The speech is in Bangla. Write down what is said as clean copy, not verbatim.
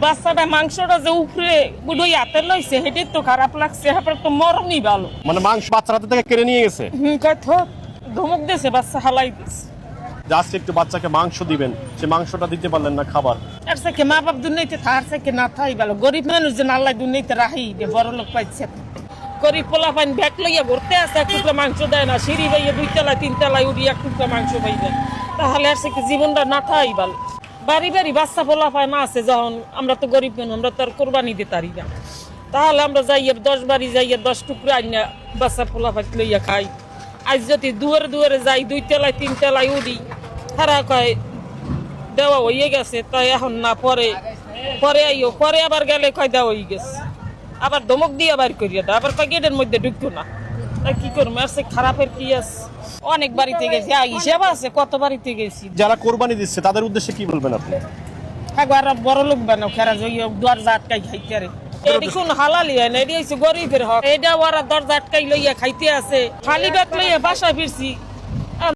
বাচ্চাটা মাংসটা যে উপরে বুড়োই হাতে লইছে হেঁটে তো খারাপ লাগছে, তারপরে তো মরণই ভালো। মানে মাংস বাচ্চার হাতে থেকে কেড়ে নিয়ে গেছে। ধমক দিয়েছে, বাচ্চা হালাই দিচ্ছে। জাস্ট একটু বাচ্চাকে মাংস দিবেন, সে মাংসটা দিতে পারলেন না খাবার। আর সে মা বাপ দুর্নীতি থাকার থেকে না থাই ভালো। গরিব মানুষ যে আল্লাহ দুর্নীতি রাহি বড় লোক পাইছে। গরিব পোলা পাইন ব্যাগ লইয়া ঘুরতে আসে, এক টুকরা মাংস দেয় না। সিঁড়ি বাইয়ে 2 তলায় 3 তলায় উড়ি এক টুকরা মাংস পাইবে, তাহলে আর সে জীবনটা না থাই ভালো। বাড়ি বাড়ি বাচ্চা পোলা পায় না আছে, যখন আমরা তো গরিব মানুষ, আমরা তো আর কোরবানি দিতে পারি না। তাহলে আমরা যাইয়ে 10 বাড়ি যাইয়ে 10 টুকরা আইনা বাচ্চা পোলা পাই লইয়া খাই। আজ যদি দুয়ারে দুয়ারে যাই 2 তলায় 3 তলায় উড়ি, তারা কয় দেওয়া হয়ে গেছে, তাই এখন না পরে পরে আইও, পরে আবার গেলে কয় দেওয়া হয়ে গেছে, আবার ধমক দিয়ে আবার করিয়ে দেয়, আবার কয় গেটের মধ্যে ঢুকতো না। তাই কি করবো, আর সে খারাপের কি আছে। অনেক বাড়িতে গেছি, হিসেব আছে কত বাড়িতে গেছি। যারা কোরবানি দিচ্ছে তাদের উদ্দেশ্যে কি বলবেন আপনি? একবার বড় লোক বানাও, খেরা জইয়া দরজা আটকাই খাইতে আরে এটি কোন হালালি হয় না, এটি হচ্ছে গরিবের হক। এটা ওরা দরজা আটকাই লইয়া খাইতে আছে। খালি ব্যাগ লইয়া বাসায় ফিরছি,